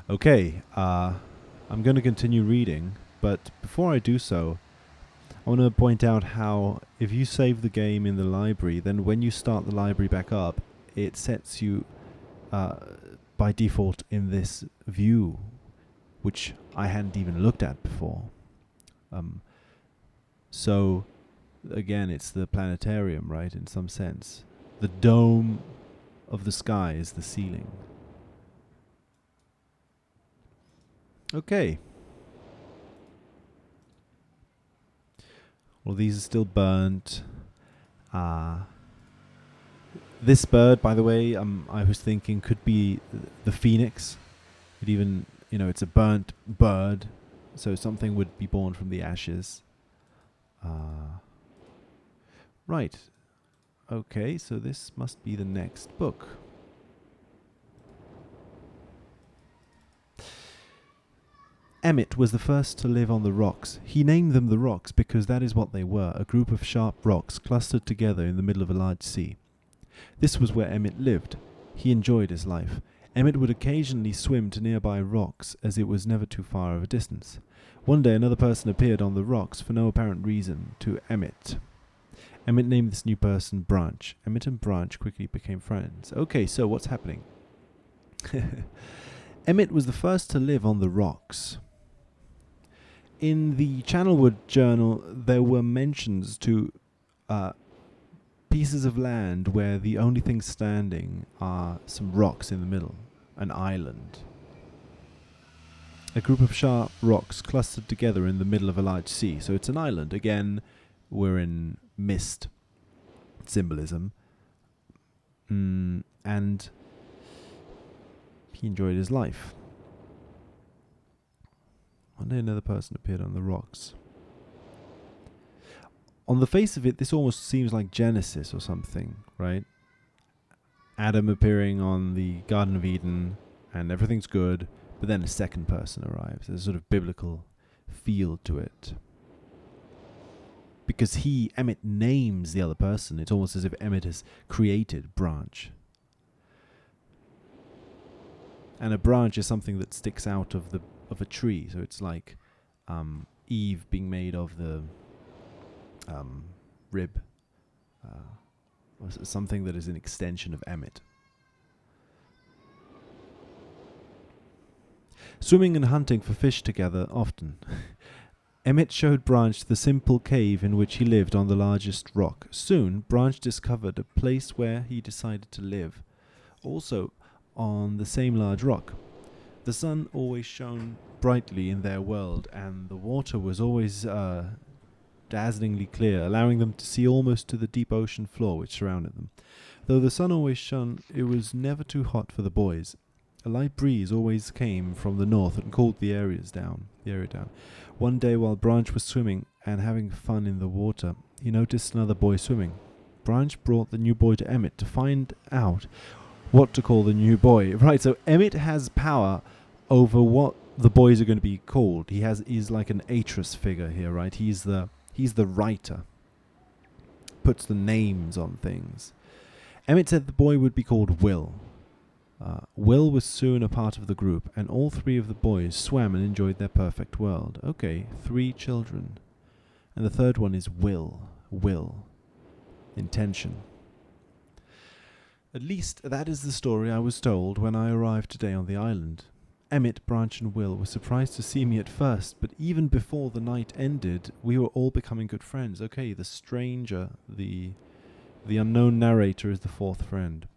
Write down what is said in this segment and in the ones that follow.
Okay, I'm going to continue reading, but before I do so, I want to point out how if you save the game in the library, then when you start the library back up, it sets you uh, by default in this view, which I hadn't even looked at before. Um, so, again, it's the planetarium, right, in some sense. The dome of the sky is the ceiling. Okay. Well, these are still burnt. This bird, by the way, I was thinking could be the phoenix. It even, it's a burnt bird, so something would be born from the ashes. Right. Okay, so this must be the next book. Emmett was the first to live on the rocks. He named them the rocks because that is what they were, a group of sharp rocks clustered together in the middle of a large sea. This was where Emmett lived. He enjoyed his life. Emmett would occasionally swim to nearby rocks, as it was never too far of a distance. One day another person appeared on the rocks for no apparent reason to Emmett. Emmett named this new person Branch. Emmett and Branch quickly became friends. Okay, so what's happening? Emmett was the first to live on the rocks. In the Channelwood Journal, there were mentions to pieces of land where the only things standing are some rocks in the middle, an island. A group of sharp rocks clustered together in the middle of a large sea. So it's an island. Again, we're in Myst symbolism. And he enjoyed his life. One day another person appeared on the rocks. On the face of it, this almost seems like Genesis or something, right? Adam appearing on the Garden of Eden, and everything's good, but then a second person arrives. There's a sort of biblical feel to it. Because Emmett, names the other person. It's almost as if Emmett has created Branch. And a branch is something that sticks out of a tree. So it's like Eve being made of the rib. Or something that is an extension of Emmett. Swimming and hunting for fish together often. Emmett showed Branch the simple cave in which he lived on the largest rock. Soon, Branch discovered a place where he decided to live, also on the same large rock. The sun always shone brightly in their world, and the water was always dazzlingly clear, allowing them to see almost to the deep ocean floor which surrounded them. Though the sun always shone, it was never too hot for the boys. A light breeze always came from the north and cooled the area down. One day, while Branch was swimming and having fun in the water, he noticed another boy swimming. Branch brought the new boy to Emmett to find out what to call the new boy. Right, so Emmett has power over what the boys are going to be called. He's like an Atris figure here, right? He's the writer. Puts the names on things. Emmett said the boy would be called Will. Will was soon a part of the group, and all three of the boys swam and enjoyed their perfect world. Okay, 3 children. And the third one is Will. Intention. At least that is the story I was told when I arrived today on the island. Emmett, Branch, and Will were surprised to see me at first, but even before the night ended, we were all becoming good friends. Okay, the stranger, the unknown narrator is the 4th friend.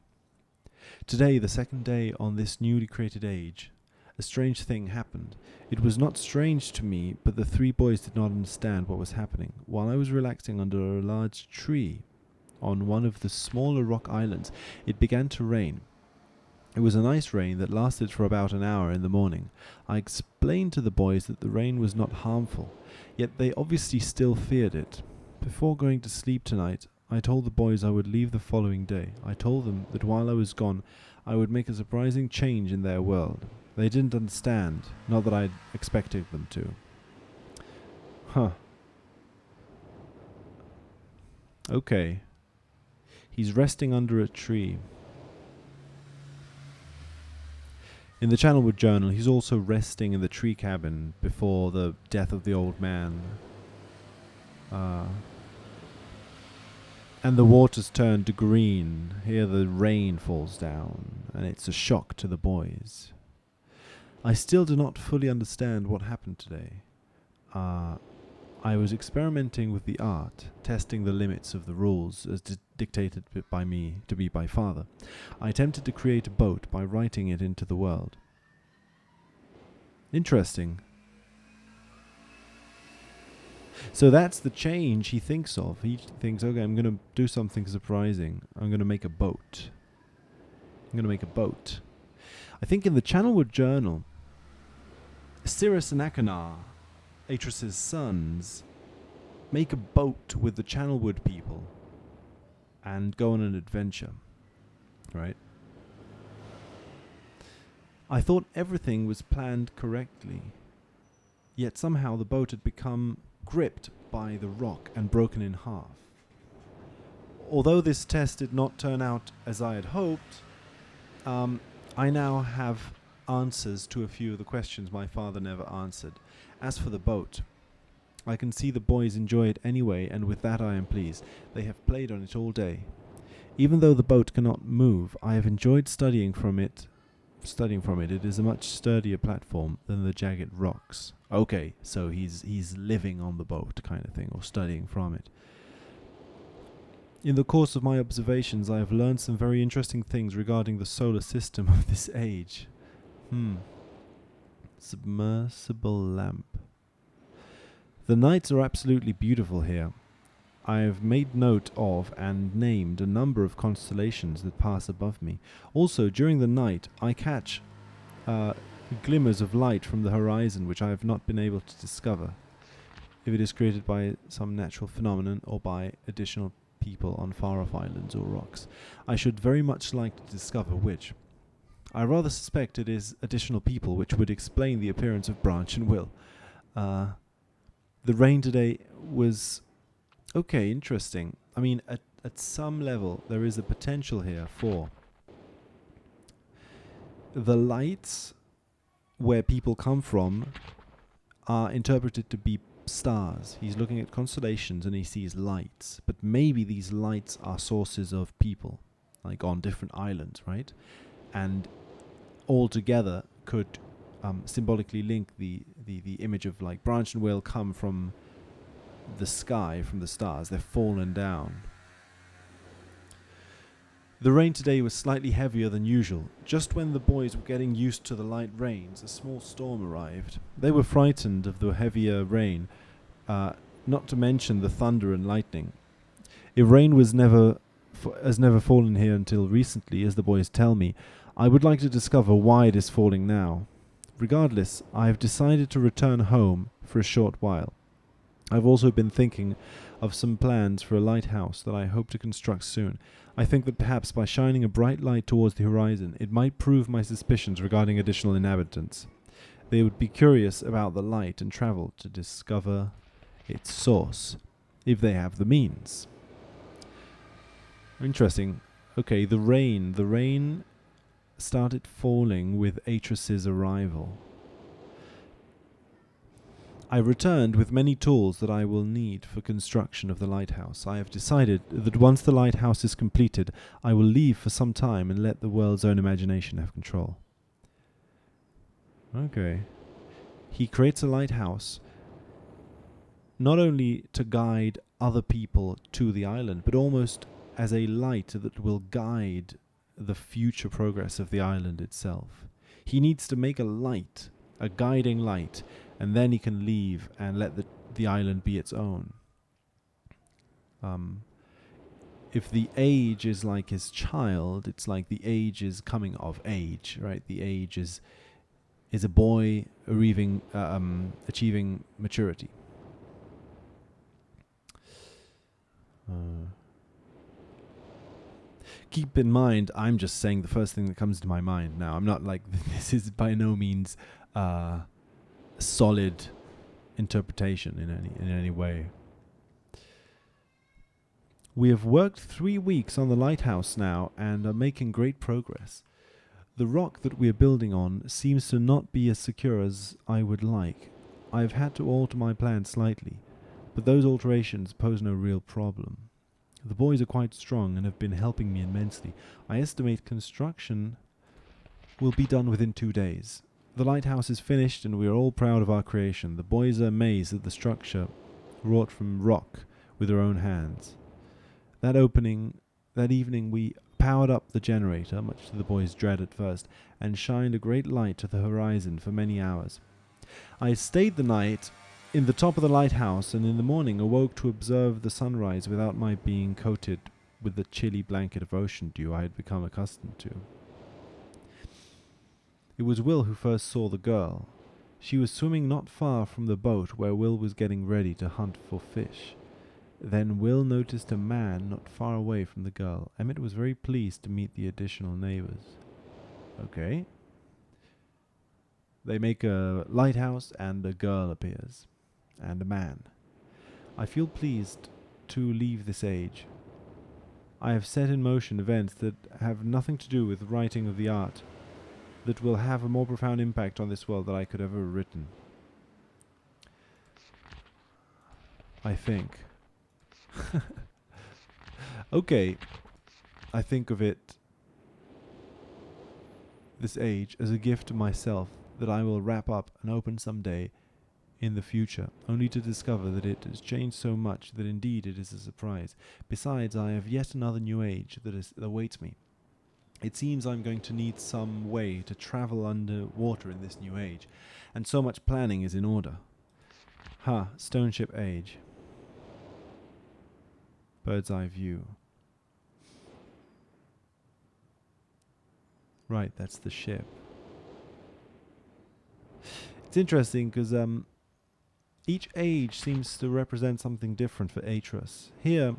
Today, the 2nd day on this newly created age, a strange thing happened. It was not strange to me, but the 3 boys did not understand what was happening. While I was relaxing under a large tree on one of the smaller rock islands, it began to rain. It was a nice rain that lasted for about an hour in the morning. I explained to the boys that the rain was not harmful, yet they obviously still feared it. Before going to sleep tonight, I told the boys I would leave the following day. I told them that while I was gone, I would make a surprising change in their world. They didn't understand, not that I expected them to. Okay. He's resting under a tree. In the Channelwood Journal, he's also resting in the tree cabin before the death of the old man. And the waters turn to green. Here the rain falls down, and it's a shock to the boys. I still do not fully understand what happened today. I was experimenting with the art, testing the limits of the rules as dictated by me to be by father. I attempted to create a boat by writing it into the world. Interesting. So that's the change he thinks of. He thinks, okay, I'm going to do something surprising. I'm going to make a boat. I think in the Channelwood Journal, Cirrus and Achenar, Atreus's sons, make a boat with the Channelwood people and go on an adventure, right? I thought everything was planned correctly, yet somehow the boat had become gripped by the rock and broken in half. Although this test did not turn out as I had hoped, I now have answers to a few of the questions my father never answered. As for the boat, I can see the boys enjoy it anyway, and with that I am pleased. They have played on it all day. Even though the boat cannot move, I have enjoyed studying from it. It is a much sturdier platform than the jagged rocks. Okay, so he's living on the boat kind of thing, or studying from it. In the course of my observations, I have learned some very interesting things regarding the solar system of this age. Submersible lamp. The nights are absolutely beautiful here. I have made note of and named a number of constellations that pass above me. Also, during the night, I catch glimmers of light from the horizon which I have not been able to discover, if it is created by some natural phenomenon or by additional people on far-off islands or rocks. I should very much like to discover which. I rather suspect it is additional people, which would explain the appearance of Branch and Will. The rain today was okay, interesting. I mean, at some level, there is a potential here for the lights where people come from are interpreted to be stars. He's looking at constellations and he sees lights, but maybe these lights are sources of people, like on different islands, right? And all together could symbolically link the image of like Branch and Will come from the sky, from the stars. They're fallen down. The rain today was slightly heavier than usual. Just when the boys were getting used to the light rains, a small storm arrived. They were frightened of the heavier rain, not to mention the thunder and lightning. If rain was has never fallen here until recently, as the boys tell me, I would like to discover why it is falling now. Regardless, I have decided to return home for a short while. I've also been thinking of some plans for a lighthouse that I hope to construct soon. I think that perhaps by shining a bright light towards the horizon, it might prove my suspicions regarding additional inhabitants. They would be curious about the light and travel to discover its source, if they have the means. Interesting. Okay, the rain started falling with Atreus's arrival. I returned with many tools that I will need for construction of the lighthouse. I have decided that once the lighthouse is completed, I will leave for some time and let the world's own imagination have control. Okay. He creates a lighthouse not only to guide other people to the island, but almost as a light that will guide the future progress of the island itself. He needs to make a light, a guiding light, and then he can leave and let the island be its own. If the age is like his child, it's like the age is coming of age, right? The age is a boy achieving maturity. Keep in mind, I'm just saying the first thing that comes to my mind now. I'm not like, this is by no means solid interpretation in any way. We have worked 3 weeks on the lighthouse now and are making great progress. The rock that we are building on seems to not be as secure as I would like. I've had to alter my plans slightly, but those alterations pose no real problem. The boys are quite strong and have been helping me immensely. I estimate construction will be done within 2 days. The lighthouse is finished and we are all proud of our creation. The boys are amazed at the structure wrought from rock with their own hands. That evening we powered up the generator, much to the boys' dread at first, and shined a great light to the horizon for many hours. I stayed the night in the top of the lighthouse and in the morning awoke to observe the sunrise without my being coated with the chilly blanket of ocean dew I had become accustomed to. It was Will who first saw the girl. She was swimming not far from the boat where Will was getting ready to hunt for fish. Then Will noticed a man not far away from the girl. Emmett was very pleased to meet the additional neighbors. Okay. They make a lighthouse and a girl appears. And a man. I feel pleased to leave this age. I have set in motion events that have nothing to do with the writing of the art that will have a more profound impact on this world than I could ever have written. I think. Okay, I think of it, this age, as a gift to myself that I will wrap up and open someday in the future, only to discover that it has changed so much that indeed it is a surprise. Besides, I have yet another new age that awaits me. It seems I'm going to need some way to travel underwater in this new age, and so much planning is in order. Stoneship age. Bird's eye view. Right, that's the ship. It's interesting because each age seems to represent something different for Atreus. Here,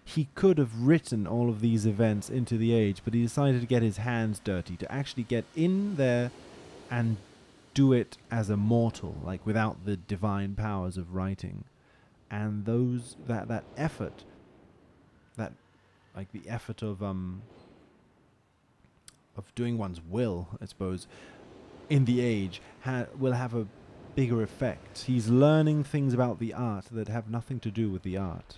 he could have written all of these events into the age, but he decided to get his hands dirty, to actually get in there and do it as a mortal, like without the divine powers of writing. And that effort, that like the effort of doing one's will, I suppose, in the age will have a bigger effect. He's learning things about the art that have nothing to do with the art.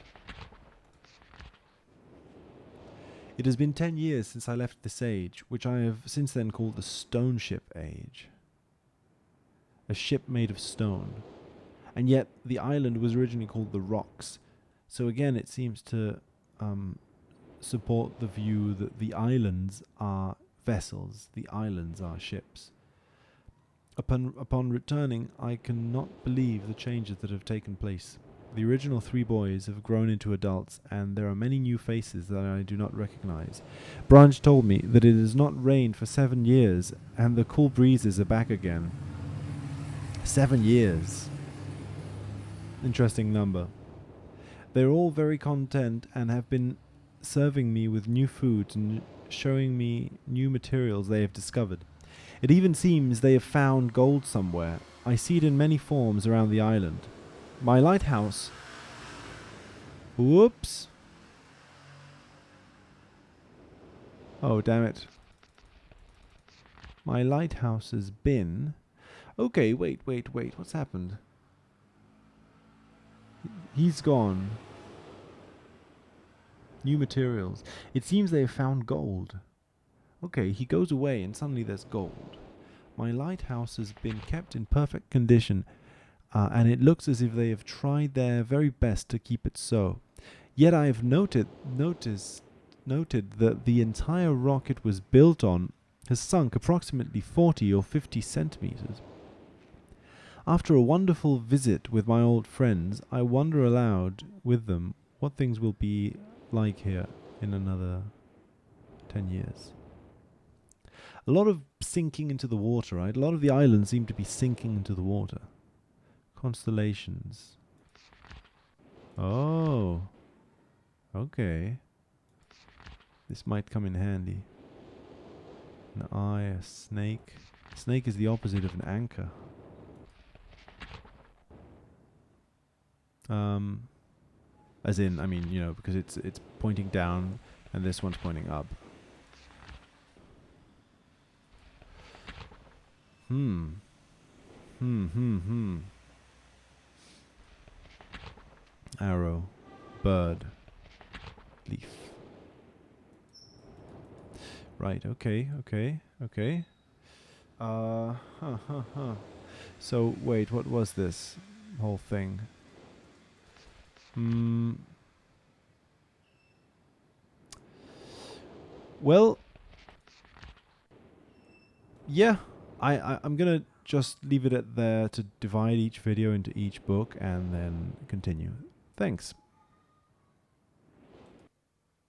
It has been 10 years since I left this age, which I have since then called the Stoneship age. A ship made of stone. And yet the island was originally called the Rocks. So again, it seems to support the view that the islands are vessels, the islands are ships. Upon returning, I cannot believe the changes that have taken place. The original 3 boys have grown into adults, and there are many new faces that I do not recognize. Branch told me that it has not rained for 7 years, and the cool breezes are back again. 7 years. Interesting number. They're all very content and have been serving me with new foods and showing me new materials they have discovered. It even seems they have found gold somewhere. I see it in many forms around the island. My lighthouse... Whoops. Oh, damn it. My lighthouse has been... Okay, wait. What's happened? He's gone. New materials. It seems they have found gold. Okay, he goes away and suddenly there's gold. My lighthouse has been kept in perfect condition, and it looks as if they have tried their very best to keep it so. Yet I have noted that the entire rock it was built on has sunk approximately 40 or 50 centimeters. After a wonderful visit with my old friends, I wonder aloud with them what things will be like here in another 10 years. A lot of sinking into the water, right? A lot of the islands seem to be sinking into the water. Constellations. Oh. Okay. This might come in handy. An eye, a snake. Snake is the opposite of an anchor. As in, I mean, because it's pointing down and this one's pointing up. Arrow. Bird. Leaf. Right, okay. So, wait, what was this whole thing? Well, yeah, I'm gonna just leave it at there to divide each video into each book and then continue. Thanks.